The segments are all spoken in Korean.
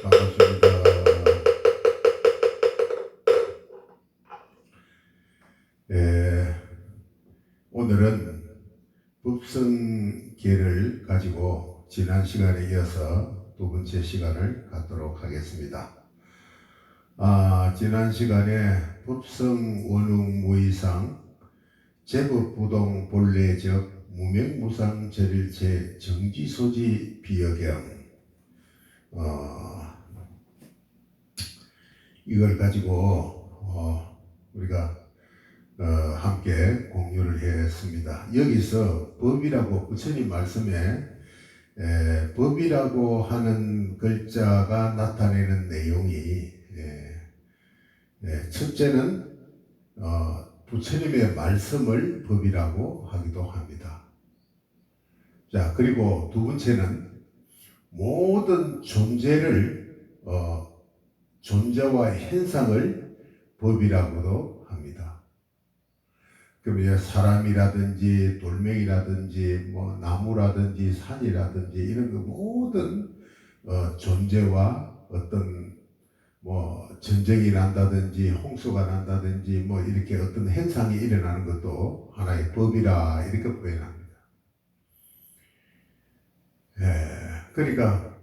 반갑습니다. 예, 오늘은 법성계를 가지고 지난 시간에 이어서 두 번째 시간을 갖도록 하겠습니다. 지난 시간에 법성 원흥무이상 제법부동 본래적 무명무상 절일체 정지소지 비여경 이걸 가지고 우리가 함께 공유를 했습니다. 여기서 법이라고 부처님 말씀에 법이라고 하는 글자가 나타내는 내용이 첫째는 부처님의 말씀을 법이라고 하기도 합니다. 자, 그리고 두 번째는 모든 존재를 존재와 현상을 법이라고도 합니다. 그러면 사람이라든지 돌멩이라든지 뭐 나무라든지 산이라든지 이런 그 모든 존재와 어떤 뭐 전쟁이 난다든지 홍수가 난다든지 뭐 이렇게 어떤 현상이 일어나는 것도 하나의 법이라 이렇게 표현합니다. 그러니까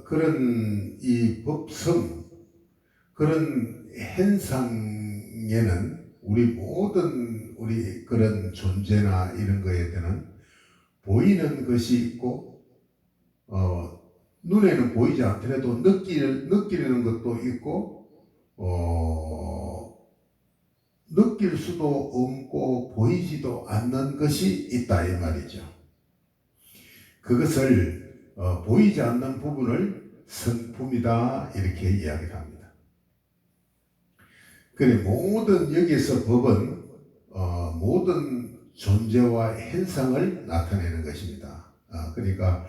그런 이 법성 그런 현상에는 우리 모든 우리 그런 존재나 이런 거에 대한 보이는 것이 있고 눈에는 보이지 않더라도 느끼는 것도 있고 느낄 수도 없고 보이지도 않는 것이 있다 이 말이죠. 그것을 보이지 않는 부분을 성품이다 이렇게 이야기를 합니다. 그래 모든 여기서 법은 모든 존재와 현상을 나타내는 것입니다. 그러니까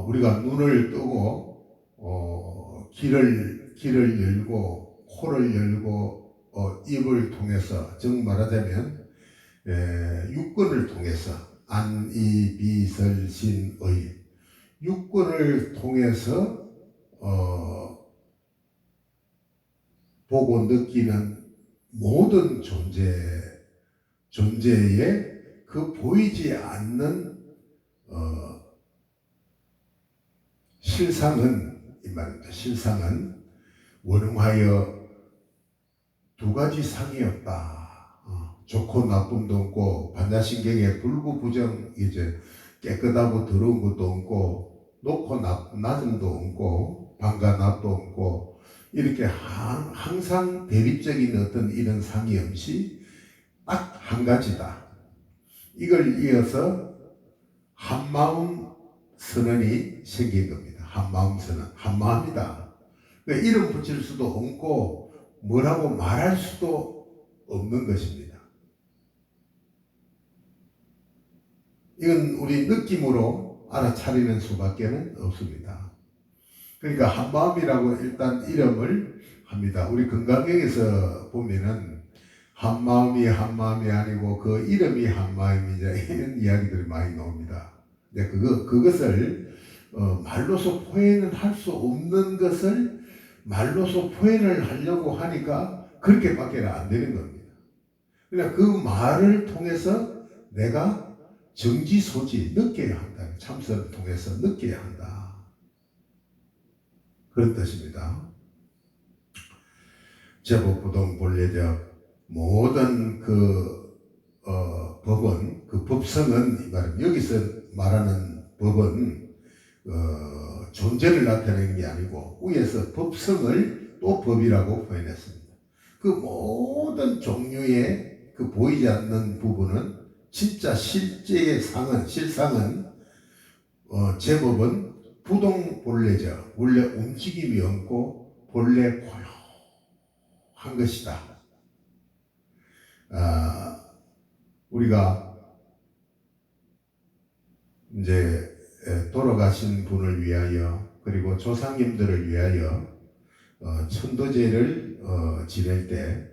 우리가 눈을 뜨고 귀를 열고 코를 열고 입을 통해서 즉 말하자면 육근을 통해서 안, 이, 비, 설, 신, 의 육근을 통해서 보고 느끼는 모든 존재의 그 보이지 않는 실상은 이 말입니다. 실상은 원흥하여 두 가지 상이 없다. 좋고 나쁨도 없고 반야신경에 불구부정 이제 깨끗하고 더러운 것도 없고 높고 낮음도 없고 방과 낮도 없고 이렇게 항상 대립적인 어떤 이런 상이 없이 딱 한 가지다. 이걸 이어서 한마음 선언이 생긴 겁니다. 한마음 선언, 한마음이다. 그러니까 이름 붙일 수도 없고 뭐라고 말할 수도 없는 것입니다. 이건 우리 느낌으로 알아차리는 수밖에 없습니다. 그러니까 한마음이라고 일단 이름을 합니다. 우리 건강경에서 보면은 한마음이 아니고 그 이름이 한마음이자 이런 이야기들이 많이 나옵니다. 근데 그것을 말로서 표현을 할 수 없는 것을 말로서 표현을 하려고 하니까 그렇게밖에 안 되는 겁니다. 그러니까 그 말을 통해서 내가 정지소지 느껴야 한다. 참선을 통해서 느껴야 한다. 그런 뜻입니다. 제법부동 본래적 모든 법은 그 법성은 이 말은 여기서 말하는 법은 존재를 나타내는 게 아니고 위에서 법성을 또 법이라고 표현했습니다. 그 모든 종류의 그 보이지 않는 부분은 진짜 실제의 실상은 제법은 부동 본래적 원래 움직임이 없고 본래 고요한 것이다. 우리가 이제 돌아가신 분을 위하여 그리고 조상님들을 위하여 천도제를 지낼 때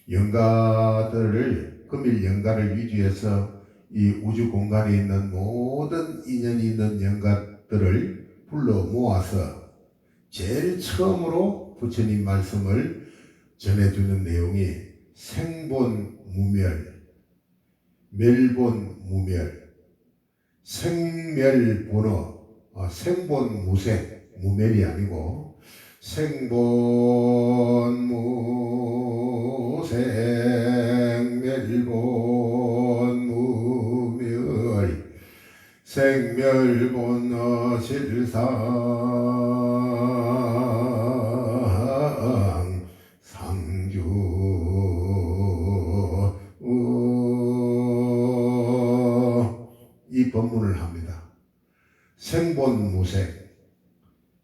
영가들을 금일 영가를 위주해서 이 우주 공간에 있는 모든 인연이 있는 영가들을 불러 모아서 제일 처음으로 부처님 말씀을 전해주는 내용이 생본무멸, 멸본무멸, 생멸본어, 생본무생, 무멸이 아니고 생본무생, 멸본무멸, 생멸본어 실상 상주 이 법문을 합니다. 생본무생,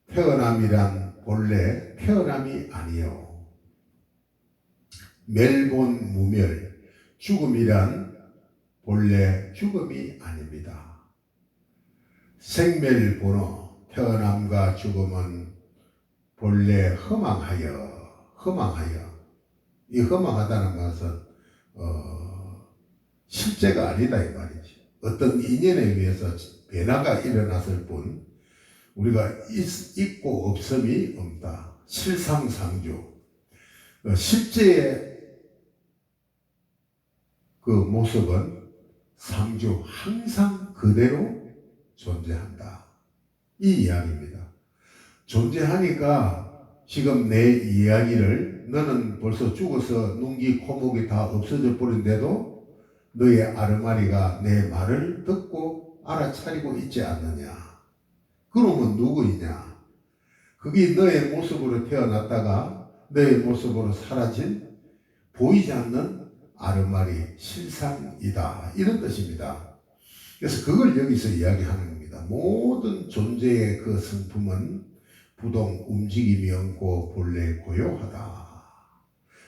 태어남이란 본래 태어남이 아니요. 멸본무멸, 죽음이란 본래 죽음이 아닙니다. 생멸본어, 태어남과 죽음은 본래 허망하여. 이 허망하다는 것은 실제가 아니다 이 말이지. 어떤 인연에 의해서 변화가 일어났을 뿐 우리가 있고 없음이 없다. 실상상주. 실제의 그 모습은 상주 항상 그대로 존재한다. 이 이야기입니다. 존재하니까 지금 내 이야기를 너는 벌써 죽어서 눈기 코목이 다 없어져 버린데도 너의 아르마리가 내 말을 듣고 알아차리고 있지 않느냐. 그러면 누구이냐? 그게 너의 모습으로 태어났다가 너의 모습으로 사라진 보이지 않는 아르마리 실상이다. 이런 뜻입니다. 그래서 그걸 여기서 이야기하는 겁니다. 모든 존재의 그 성품은 부동 움직임이 없고 본래 고요하다.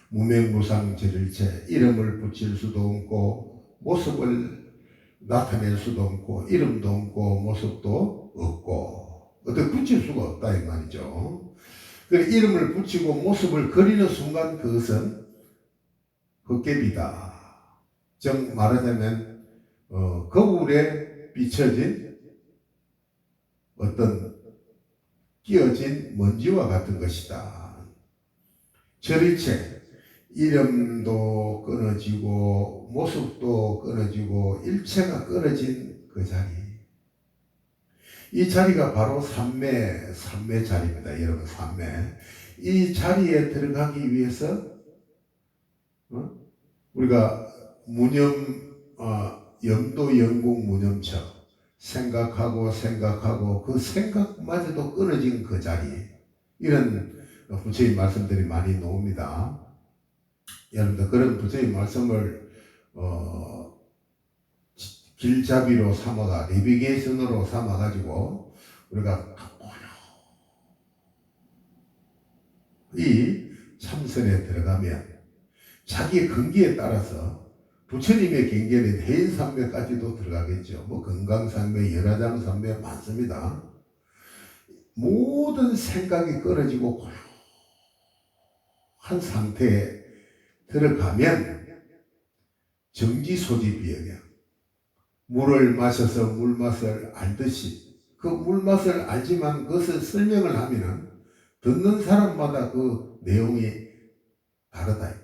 무명무상 제일체, 이름을 붙일 수도 없고 모습을 나타낼 수도 없고 이름도 없고 모습도 없고 어떻게 붙일 수가 없다 이 말이죠. 그래 이름을 붙이고 모습을 그리는 순간 그것은 헛개비다. 즉 말하자면 거울에 비춰진 어떤 끼어진 먼지와 같은 것이다. 절일체, 이름도 끊어지고 모습도 끊어지고 일체가 끊어진 그 자리. 이 자리가 바로 삼매 자리입니다. 여러분 삼매. 이 자리에 들어가기 위해서 우리가 염도 영국 무념처 생각하고 그 생각마저도 끊어진 그 자리. 이런 부처님 말씀들이 많이 나옵니다. 여러분들 그런 부처님 말씀을 길잡이로 삼아가 내비게이션으로 삼아가지고 우리가 이 참선에 들어가면 자기의 근기에 따라서 부처님의 경계는 해인산매까지도 들어가겠죠. 뭐 건강산매, 연화장산매 많습니다. 모든 생각이 끊어지고 고요한 상태에 들어가면 정지소지비역이야. 물을 마셔서 물맛을 알듯이 그 물맛을 알지만 그것을 설명을 하면은 듣는 사람마다 그 내용이 다르다.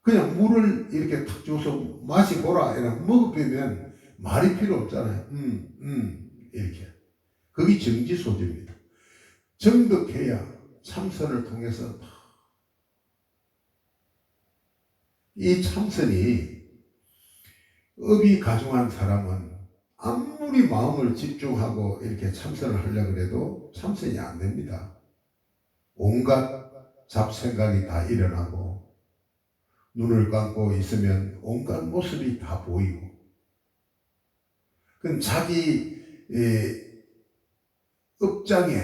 그냥 물을 이렇게 탁 줘서 마시보라 이렇게 먹어보면 말이 필요 없잖아요. 이렇게. 그게 정지소지입니다. 정득해야 참선을 통해서 이 참선이 업이 가중한 사람은 아무리 마음을 집중하고 이렇게 참선을 하려고 해도 참선이 안 됩니다. 온갖 잡생각이 다 일어나고 눈을 감고 있으면 온갖 모습이 다 보이고 그럼 자기 업장에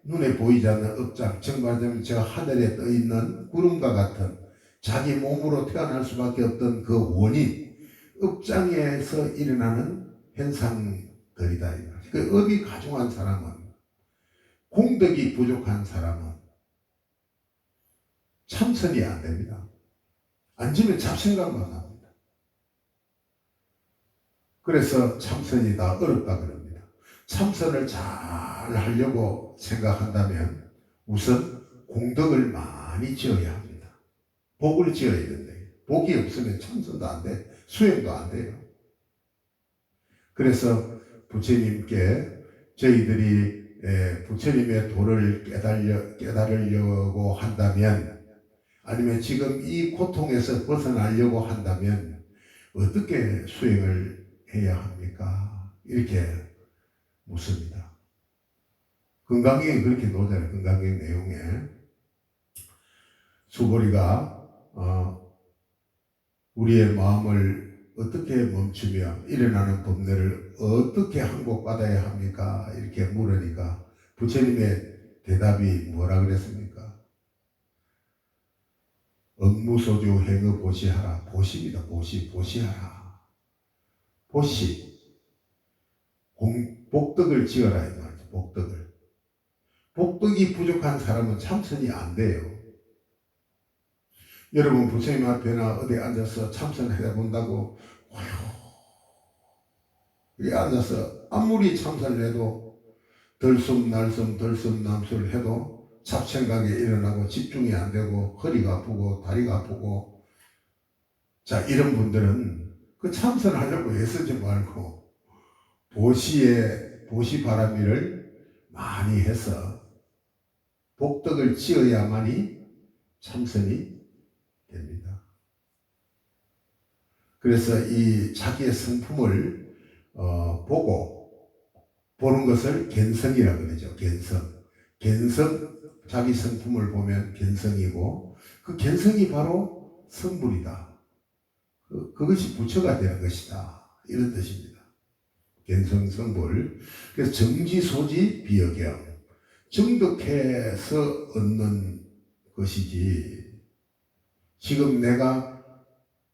눈에 보이지 않는 업장 정말하자면 저 하늘에 떠있는 구름과 같은 자기 몸으로 태어날 수밖에 없던 그 원인 업장에서 일어나는 현상들이다. 그 업이 가중한 사람은 공덕이 부족한 사람은 참선이 안 됩니다. 앉으면 잡생각만 납니다. 그래서 참선이 다 어렵다 그럽니다. 참선을 잘 하려고 생각한다면 우선 공덕을 많이 지어야 합니다. 복을 지어야 된다. 복이 없으면 참선도 안 돼. 수행도 안 돼요. 그래서 부처님께 저희들이 부처님의 도를 깨달으려고 한다면, 아니면 지금 이 고통에서 벗어나려고 한다면 어떻게 수행을 해야 합니까? 이렇게 묻습니다. 건강경에 그렇게 나오잖아요. 건강경 내용에 수보리가 우리의 마음을 어떻게 멈추며 일어나는 법례를 어떻게 항복받아야 합니까? 이렇게 물으니까 부처님의 대답이 뭐라 그랬습니까? 업무소주 행의 보시하라. 보시입니다. 보시하라. 보시. 복덕을 지어라 이 말이죠. 복덕을. 복덕이 부족한 사람은 참선이 안 돼요. 여러분 부처님 앞에나 어디 앉아서 참선해 본다고 여기 앉아서 아무리 참선을 해도 덜숨날숨 덜숨남수를 해도 잡생각에 일어나고 집중이 안 되고 허리가 아프고 다리가 아프고, 자 이런 분들은 그 참선하려고 애쓰지 말고 보시바라미를 많이 해서 복덕을 지어야만이 참선이 됩니다. 그래서 이 자기의 성품을 보는 것을 갠성이라고 그러죠. 갠성, 자기 성품을 보면 갠성이고, 그 갠성이 바로 성불이다. 그것이 부처가 되는 것이다. 이런 뜻입니다. 갠성, 성불. 그래서 정지소지 비여경. 정덕해서 얻는 것이지, 지금 내가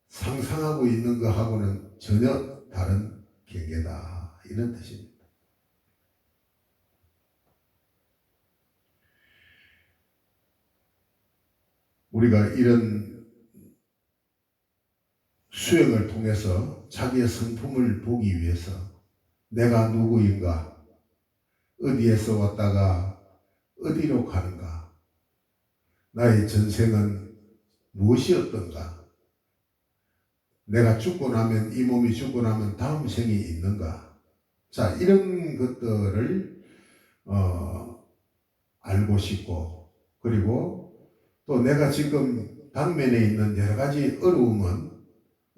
상상하고 있는 것하고는 전혀 다른 경계다. 이런 뜻입니다. 우리가 이런 수행을 통해서 자기의 성품을 보기 위해서 내가 누구인가, 어디에서 왔다가 어디로 가는가, 나의 전생은 무엇이었던가, 내가 죽고 나면, 이 몸이 죽고 나면 다음 생이 있는가, 자 이런 것들을 알고 싶고, 그리고 또 내가 지금 당면에 있는 여러 가지 어려움은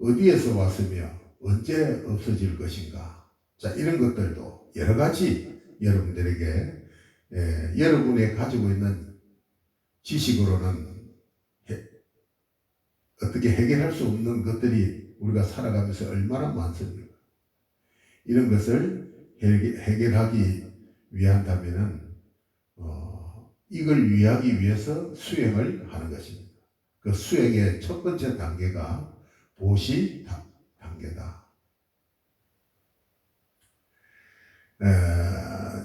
어디에서 왔으며 언제 없어질 것인가, 자 이런 것들도 여러 가지 여러분들에게 여러분이 가지고 있는 지식으로는 어떻게 해결할 수 없는 것들이 우리가 살아가면서 얼마나 많습니까? 이런 것을 해결하기 위한다면은 이걸 위하기 위해서 수행을 하는 것입니다. 그 수행의 첫 번째 단계가 보시 단계다.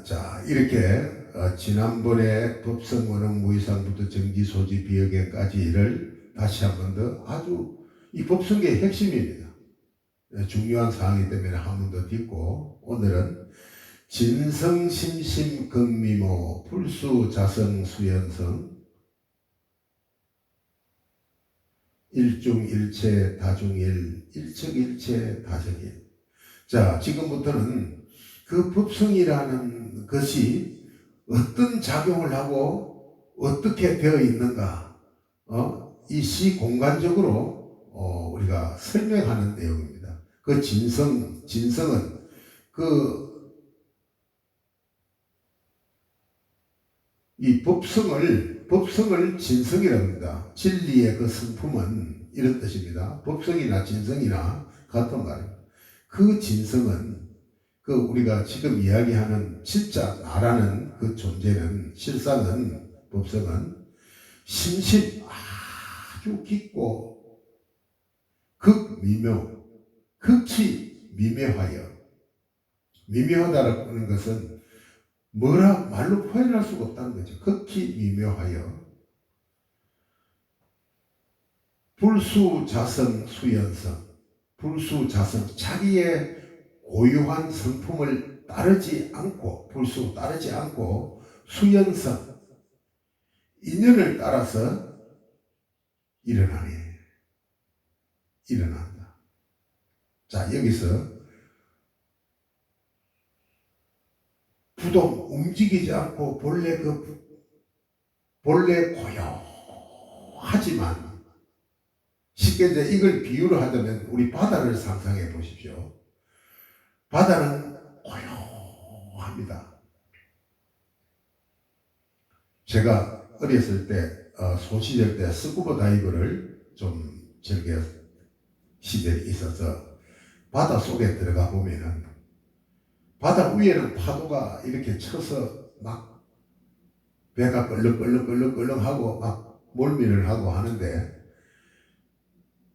자 이렇게 지난번에 법성원흥 무이상부터 정지소지 비여경까지를 다시 한 번 더, 아주 이 법성계의 핵심입니다. 중요한 사항이기 때문에 한 번 더 딛고, 오늘은 진성심심극미모 불수자성수연성 일중일체 다중일 일척일체 다정일. 자 지금부터는 그 법성이라는 것이 어떤 작용을 하고 어떻게 되어 있는가, 이 시공간적으로 우리가 설명하는 내용입니다. 그 진성은 이 법성을 진성이라고 합니다. 진리의 그 성품은 이런 뜻입니다. 법성이나 진성이나 같은 말입니다. 그 진성은 그 우리가 지금 이야기하는 진짜 나라는 그 존재는, 실상은, 법성은 심심 아주 깊고 극히 미묘하여, 미묘하다라고 하는 것은 말로 표현할 수가 없다는 거죠. 극히 미묘하여 불수자성 수연성, 불수자성, 자기의 고유한 성품을 따르지 않고, 불수 따르지 않고, 수연성, 인연을 따라서 일어난다. 자, 여기서 부동 움직이지 않고 본래 고요하지만, 쉽게 이제 이걸 비유를 하자면 우리 바다를 상상해 보십시오. 바다는 고요합니다. 제가 어렸을 때 소시절 때 스쿠버 다이버를 좀 즐겨 시절이 있어서 바다 속에 들어가 보면은 바다 위에는 파도가 이렇게 쳐서 막 배가 끌렁끌렁 하고 막 몰미를 하고 하는데,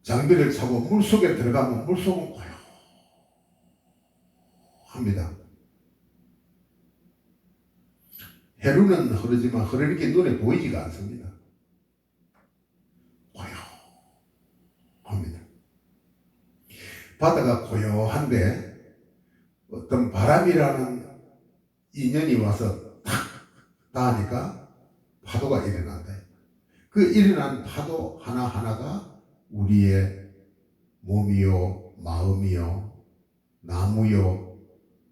장비를 차고 물속에 들어가면 물속은 고요합니다. 해루는 흐르지만 흐르는 게 눈에 보이지가 않습니다. 고요합니다. 바다가 고요한데 어떤 바람이라는 인연이 와서 탁 닿으니까 파도가 일어난다. 그 일어난 파도 하나하나가 우리의 몸이요, 마음이요, 나무요,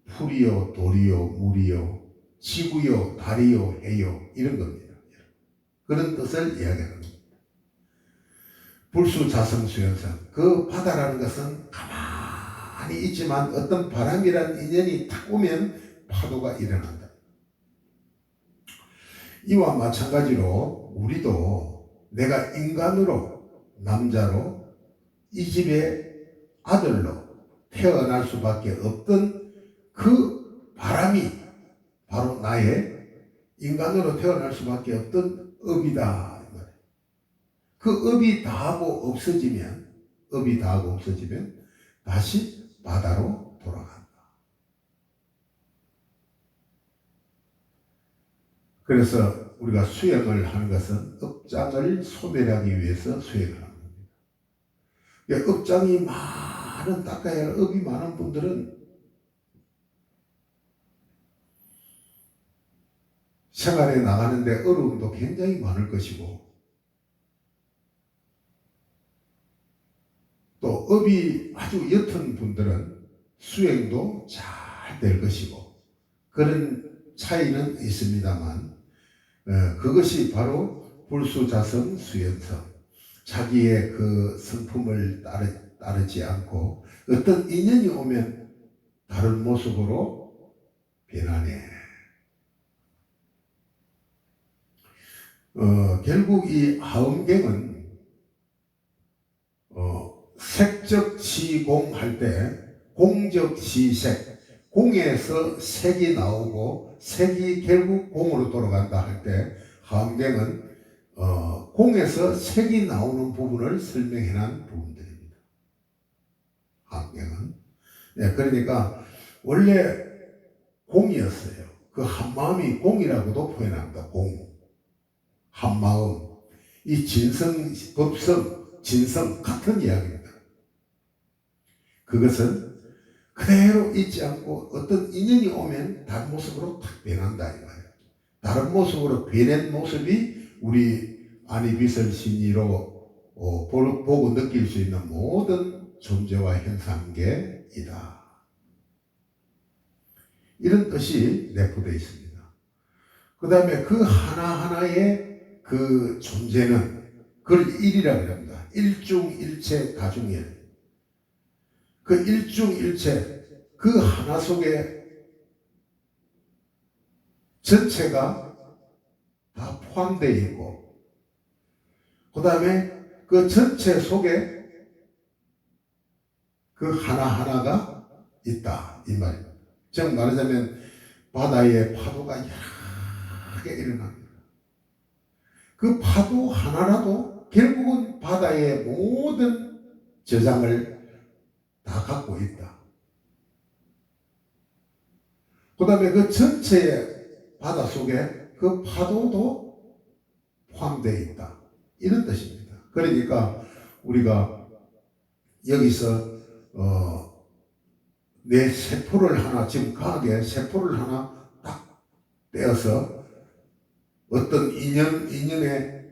풀이요, 돌이요, 물이요, 지구요, 달이요, 해요, 이런 겁니다. 그런 뜻을 이야기하는 겁니다. 불수자성수연성, 그 바다라는 것은 가만히 있지만 어떤 바람이라는 인연이 탁 오면 파도가 일어난다. 이와 마찬가지로 우리도 내가 인간으로, 남자로, 이 집의 아들로 태어날 수밖에 없던 그 바람이 바로 나의 인간으로 태어날 수밖에 없던 업이다. 그 업이 다하고 없어지면 다시 바다로 돌아간다. 그래서 우리가 수행을 하는 것은 업장을 소멸하기 위해서 수행을 하는 겁니다. 업장이 많은, 닦아야 할 업이 많은 분들은 생활에 나가는데 어려움도 굉장히 많을 것이고, 또 업이 아주 옅은 분들은 수행도 잘 될 것이고, 그런 차이는 있습니다만, 그것이 바로 불수자성 수연성, 자기의 그 성품을 따르지 않고 어떤 인연이 오면 다른 모습으로 변하네. 결국 이 하음경은 색적시공 할 때 공적시색, 공에서 색이 나오고 색이 결국 공으로 돌아간다 할 때 하음경은 공에서 색이 나오는 부분을 설명해 놓은 부분들입니다. 하음경은. 네, 그러니까 원래 공이었어요. 그 한마음이 공이라고도 표현합니다. 공, 한마음. 이 진성, 법성, 진성 같은 이야기입니다. 그것은 그대로 있지 않고 어떤 인연이 오면 다른 모습으로 탁 변한다 이 말이에요. 다른 모습으로 변한 모습이 우리 안이비설 신이로 보고 느낄 수 있는 모든 존재와 현상계이다. 이런 뜻이 내포되어 있습니다. 그 다음에 그 하나하나의 그 존재는 그걸 일이라고 합니다. 일중일체 다중일. 그 일중일체, 그 하나 속에 전체가 다 포함되어 있고, 그 다음에 그 전체 속에 그 하나하나가 있다 이 말입니다. 즉 말하자면 바다에 파도가 여러 개 일어납니다. 그 파도 하나라도 결국은 바다의 모든 저장을 다 갖고 있다. 그 다음에 그 전체의 바다 속에 그 파도도 포함되어 있다. 이런 뜻입니다. 그러니까 우리가 여기서 내 세포를 하나, 지금 과학에 세포를 하나 딱 떼어서 어떤 인연에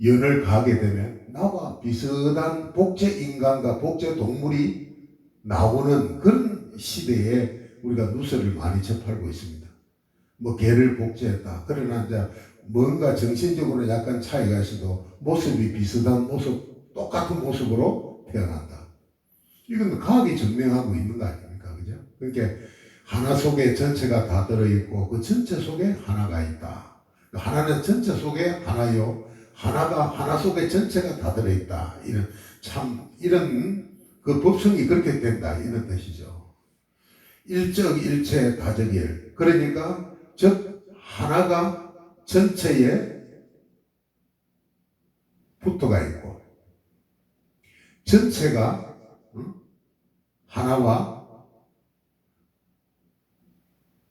연을 가게 되면 나와 비슷한 복제인간과 복제동물이 나오는 그런 시대에 우리가 누설을 많이 접하고 있습니다. 뭐 개를 복제했다. 그러나 이제 뭔가 정신적으로 약간 차이가 있어도 모습이 비슷한 모습, 똑같은 모습으로 태어난다. 이건 과학이 증명하고 있는 거 아닙니까? 그죠? 그러니까 하나 속에 전체가 다 들어있고 그 전체 속에 하나가 있다. 하나는 전체 속에 하나요. 하나가 하나 속에 전체가 다 들어있다. 이런 그 법성이 그렇게 된다. 이런 뜻이죠. 일적 일체 다적일. 그러니까 즉 하나가 전체에 붙어가 있고 전체가 하나와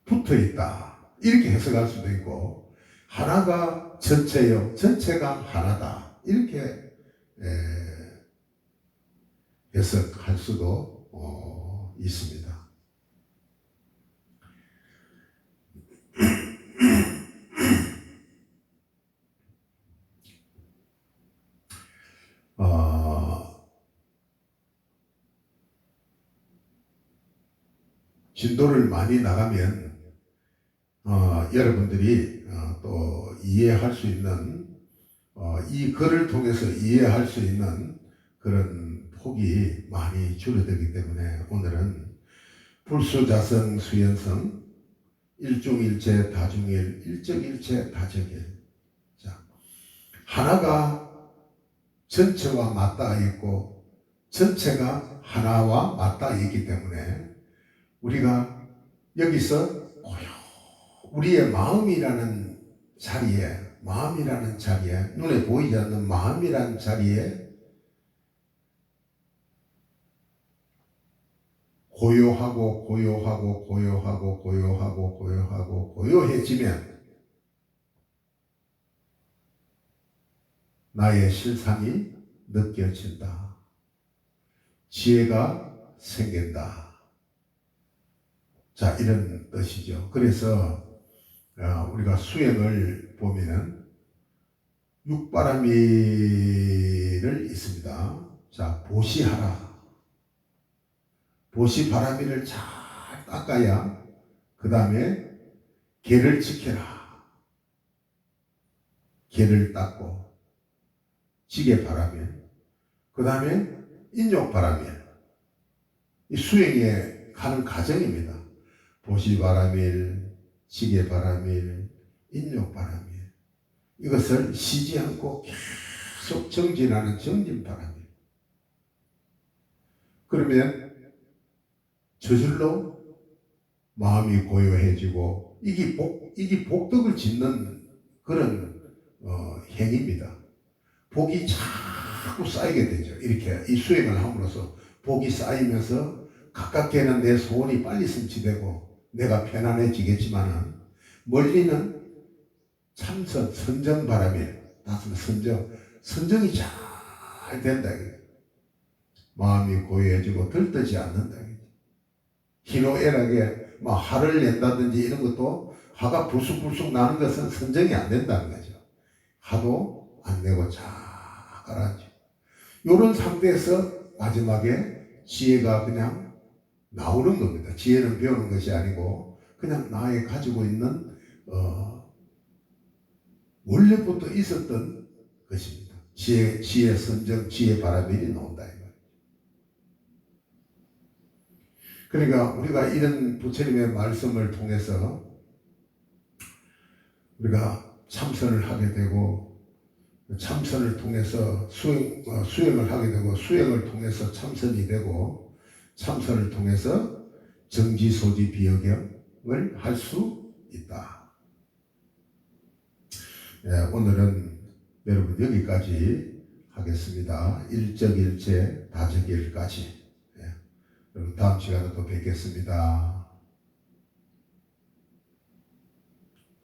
붙어 있다. 이렇게 해석할 수도 있고 하나가 전체요, 전체가 하나다. 이렇게 해석할 수도 있습니다. 진도를 많이 나가면 여러분들이 또 이해할 수 있는 이 글을 통해서 이해할 수 있는 그런 폭이 많이 줄어들기 때문에 오늘은 불수자성 수연성 일종일체 다중일 일적일체 다적일. 자, 하나가 전체와 맞닿아 있고 전체가 하나와 맞닿아 있기 때문에 우리가 여기서 우리의 마음이라는 자리에 눈에 보이지 않는 마음이라는 자리에 고요해지면 나의 실상이 느껴진다. 지혜가 생긴다. 자, 이런 뜻이죠. 그래서 우리가 수행을 보면은 육바라밀을 있습니다. 자, 보시하라. 보시바라밀을 잘 닦아야 그 다음에 계를 지켜라. 계를 닦고 지게바라밀, 그 다음에 인욕바라밀. 이 수행에 가는 과정입니다. 보시바라밀, 지게바라밀, 인욕바라밀. 이것을 쉬지 않고 계속 정진하는 정진바라밀. 그러면 저절로 마음이 고요해지고 이게 복덕을 짓는 그런 행위입니다. 복이 자꾸 쌓이게 되죠. 이렇게 이 수행을 함으로써 복이 쌓이면서 가깝게는 내 소원이 빨리 성취되고 내가 편안해지겠지만은 멀리는 참선, 선정바라밀, 선정이 잘 된다. 마음이 고요해지고 들뜨지 않는다. 희노애락에 화를 낸다든지 이런 것도 화가 불쑥불쑥 나는 것은 선정이 안 된다는 거죠. 화도 안 내고 잘 가라앉히고 이런 상태에서 마지막에 지혜가 그냥 나오는 겁니다. 지혜는 배우는 것이 아니고 그냥 나의 가지고 있는 원래부터 있었던 것입니다. 지혜 선정, 지혜 바라밀이 나온다. 그러니까 우리가 이런 부처님의 말씀을 통해서 우리가 참선을 하게 되고 참선을 통해서 수행을 하게 되고 수행을 통해서 참선이 되고 참선을 통해서 정지소지 비여경을 할 수 있다. 오늘은 여러분 여기까지 하겠습니다. 일적일체 다적일까지. 그럼 다음 시간에 또 뵙겠습니다.